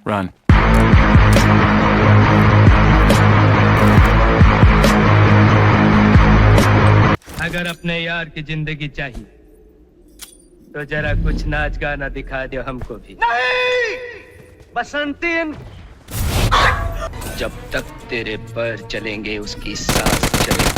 Run. अगर अपने यार की जिंदगी चाहिए तो जरा कुछ नाच गाना दिखा दो हमको भी। नहीं बसंतीन, जब तक तेरे पैर चलेंगे उसकी सांस चलेगी।